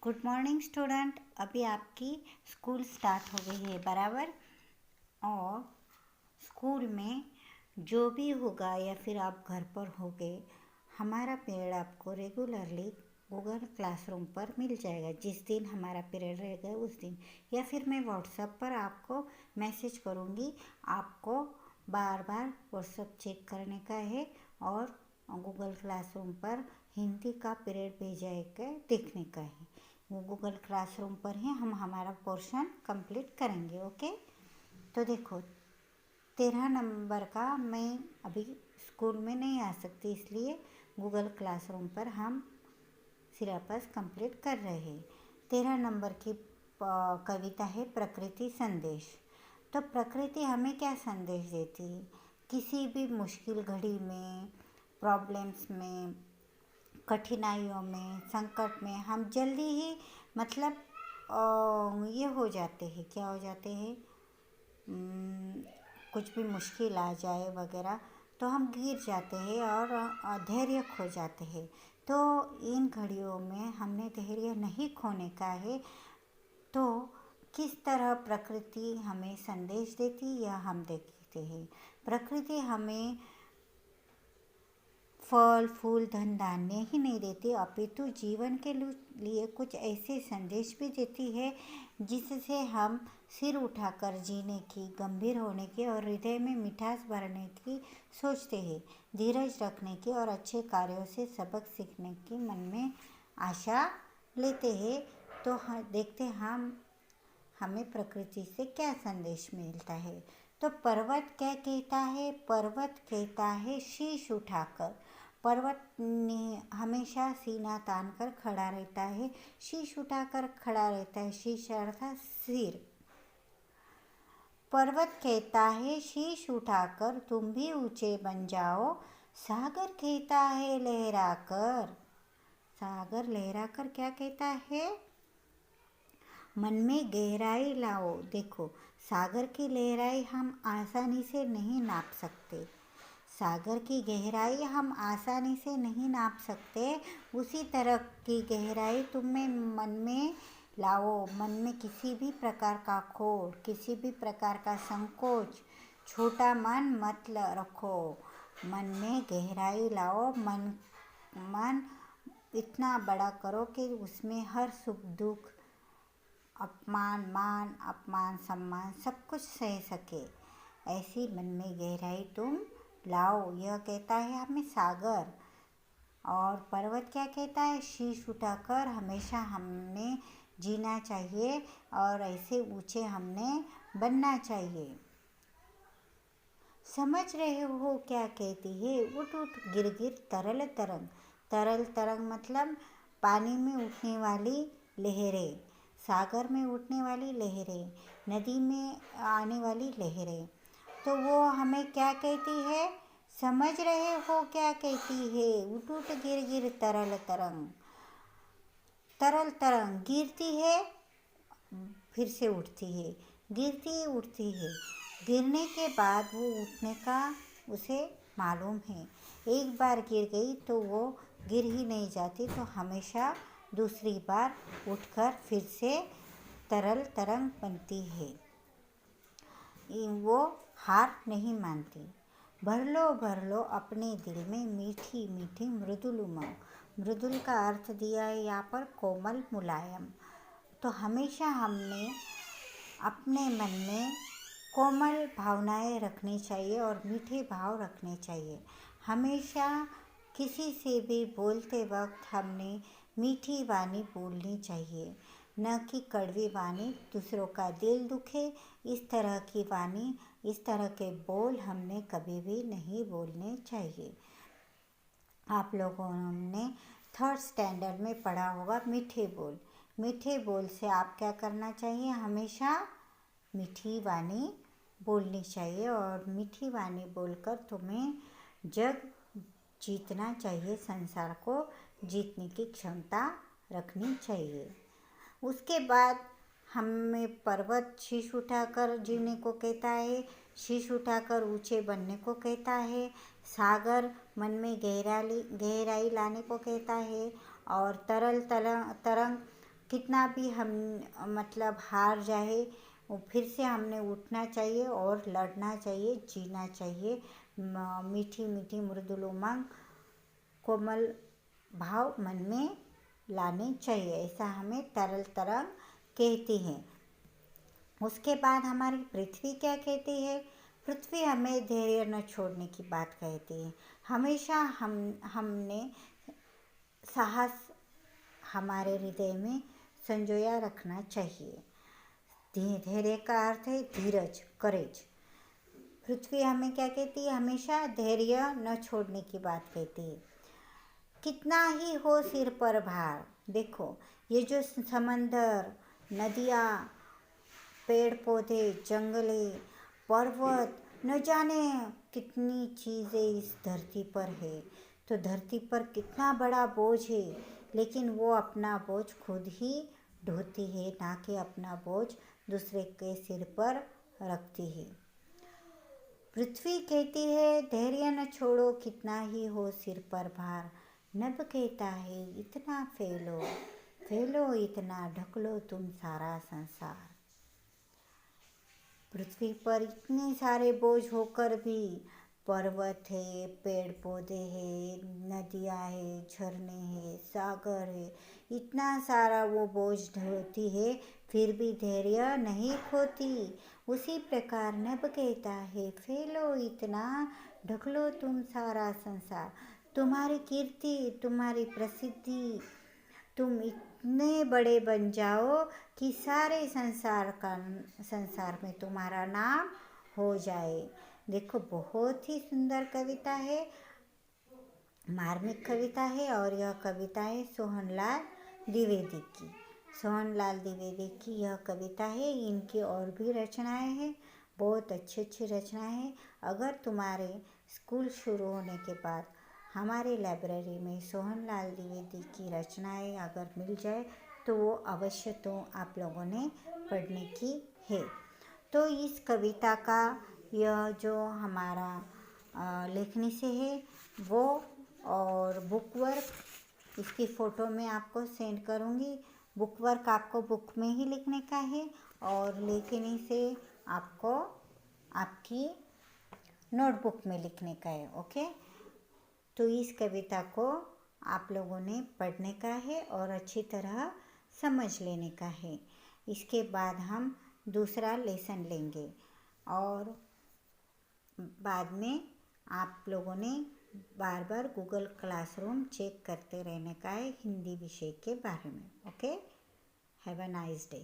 Good morning student. अभी आपकी school start हो गई है बराबर। और स्कूल में जो भी होगा या फिर आप घर पर होगे, हमारा पीरियड आपको रेगुलरली गूगल क्लासरूम पर मिल जाएगा। जिस दिन हमारा पीरियड रहेगा उस दिन, या फिर मैं व्हाट्सएप पर आपको मैसेज करूँगी। आपको बार बार व्हाट्सएप चेक करने का है और गूगल क्लासरूम पर हिंदी का पीरियड भेजा है देखने का है। वो गूगल क्लासरूम पर ही हम हमारा पोर्शन कंप्लीट करेंगे। ओके, तो देखो 13 नंबर का मैं अभी स्कूल में नहीं आ सकती, इसलिए गूगल क्लासरूम पर हम सिलेबस कंप्लीट कर रहे हैं। 13 नंबर की कविता है प्रकृति संदेश। तो प्रकृति हमें क्या संदेश देती है? किसी भी मुश्किल घड़ी में, प्रॉब्लम्स में, कठिनाइयों में, संकट में हम जल्दी ही मतलब ये हो जाते हैं, क्या हो जाते हैं, कुछ भी मुश्किल आ जाए वगैरह तो हम गिर जाते हैं और धैर्य खो जाते हैं। तो इन घड़ियों में हमने धैर्य नहीं खोने का है। तो किस तरह प्रकृति हमें संदेश देती या हम देखते हैं। प्रकृति हमें फल फूल धन धान्य ही नहीं देती, अपितु जीवन के लिए कुछ ऐसे संदेश भी देती है जिससे हम सिर उठाकर जीने की, गंभीर होने की और हृदय में मिठास भरने की सोचते हैं, धीरज रखने की और अच्छे कार्यों से सबक सीखने की मन में आशा लेते हैं। तो देखते हम हमें प्रकृति से क्या संदेश मिलता है। तो पर्वत क्या कहता है? पर्वत कहता है शीश उठाकर। पर्वत ने हमेशा सीना तान कर खड़ा रहता है, शीश उठाकर खड़ा रहता है। शीश अर्थात सिर। पर्वत कहता है शीश उठाकर तुम भी ऊंचे बन जाओ। सागर कहता है लहराकर। सागर लहराकर क्या कहता है? मन में गहराई लाओ। देखो, सागर की लहराई हम आसानी से नहीं नाप सकते। सागर की गहराई हम आसानी से नहीं नाप सकते। उसी तरह की गहराई तुम में मन में लाओ। मन में किसी भी प्रकार का खोट, किसी भी प्रकार का संकोच, छोटा मन मत रखो। मन में गहराई लाओ। मन इतना बड़ा करो कि उसमें हर सुख दुख, मान अपमान सम्मान सब कुछ सह सके। ऐसी मन में गहराई तुम लाओ, यह कहता है हमें सागर। और पर्वत क्या कहता है? शीश उठाकर हमेशा हमने जीना चाहिए और ऐसे ऊंचे हमने बनना चाहिए। समझ रहे हो क्या कहती है? उठ उठ गिर गिर तरल तरंग। तरल तरंग मतलब पानी में उठने वाली लहरें, सागर में उठने वाली लहरें, नदी में आने वाली लहरें। तो वो हमें क्या कहती है? समझ रहे हो क्या कहती है? उठ उठ गिर गिर तरल तरंग। तरल तरंग गिरती है, फिर से उठती है, गिरती उठती है। गिरने के बाद वो उठने का उसे मालूम है। एक बार गिर गई तो वो गिर ही नहीं जाती, तो हमेशा दूसरी बार उठकर फिर से तरल तरंग बनती है। वो हार नहीं मानती। भर लो अपने दिल में मीठी मीठी मृदुल उमंग। मृदुल का अर्थ दिया है यहाँ पर कोमल मुलायम। तो हमेशा हमने अपने मन में कोमल भावनाएं रखनी चाहिए और मीठे भाव रखने चाहिए। हमेशा किसी से भी बोलते वक्त हमने मीठी वाणी बोलनी चाहिए, न कि कड़वी वाणी, दूसरों का दिल दुखे इस तरह की वाणी, इस तरह के बोल हमने कभी भी नहीं बोलने चाहिए। आप लोगों ने 3rd स्टैंडर्ड में पढ़ा होगा मीठे बोल। मीठे बोल से आप क्या करना चाहिए? हमेशा मीठी वाणी बोलनी चाहिए और मीठी वाणी बोलकर तुम्हें जग जीतना चाहिए, संसार को जीतने की क्षमता रखनी चाहिए। उसके बाद हमें पर्वत शीश उठाकर जीने को कहता है, शीश उठाकर ऊंचे बनने को कहता है। सागर मन में गहराई लाने को कहता है। और तरंग कितना भी हम मतलब हार जाए, वो फिर से हमने उठना चाहिए और लड़ना चाहिए, जीना चाहिए। मीठी मीठी मृदुल उमंग कोमल भाव मन में लाने चाहिए, ऐसा हमें तरल तरंग कहती है। उसके बाद हमारी पृथ्वी क्या कहती है? पृथ्वी हमें धैर्य न छोड़ने की बात कहती है। हमेशा हमने साहस हमारे हृदय में संजोया रखना चाहिए। धैर्य का अर्थ है धीरज, करेज। पृथ्वी हमें क्या कहती है? हमेशा धैर्य न छोड़ने की बात कहती है। कितना ही हो सिर पर भार, देखो ये जो समंदर, नदियाँ, पेड़ पौधे, जंगले, पर्वत, न जाने कितनी चीज़ें इस धरती पर है। तो धरती पर कितना बड़ा बोझ है, लेकिन वो अपना बोझ खुद ही ढोती है, ना कि अपना बोझ दूसरे के सिर पर रखती है। पृथ्वी कहती है धैर्य न छोड़ो, कितना ही हो सिर पर भार। नभ कहता है इतना फैलो, फैलो इतना, ढक लो तुम सारा संसार। पृथ्वी पर इतने सारे बोझ होकर भी पर्वत है, पेड़ पौधे है, नदियाँ है, झरने हैं, सागर है, इतना सारा वो बोझ ढोती है, फिर भी धैर्य नहीं खोती। उसी प्रकार नभ कहता है फैलो इतना, ढक लो तुम सारा संसार। तुम्हारी कीर्ति, तुम्हारी प्रसिद्धि, तुम इतने बड़े बन जाओ कि सारे संसार में तुम्हारा नाम हो जाए। देखो बहुत ही सुंदर कविता है, मार्मिक कविता है, और यह कविता है सोहनलाल द्विवेदी की। सोहनलाल द्विवेदी की यह कविता है। इनकी और भी रचनाएं हैं, बहुत अच्छी अच्छी रचनाएं हैं। अगर तुम्हारे स्कूल शुरू होने के बाद हमारे लाइब्रेरी में सोहनलाल द्विवेदी की रचनाएं अगर मिल जाए तो वो अवश्य तो आप लोगों ने पढ़ने की है। तो इस कविता का यह जो हमारा लेखनी से है वो, और बुक वर्क इसकी फ़ोटो मैं आपको सेंड करूँगी। बुक वर्क आपको बुक में ही लिखने का है, और लेखनी से आपको आपकी नोटबुक में लिखने का है। ओके, तो इस कविता को आप लोगों ने पढ़ने का है और अच्छी तरह समझ लेने का है। इसके बाद हम दूसरा लेसन लेंगे, और बाद में आप लोगों ने बार बार गूगल क्लासरूम चेक करते रहने का है हिंदी विषय के बारे में। Okay, have a nice day.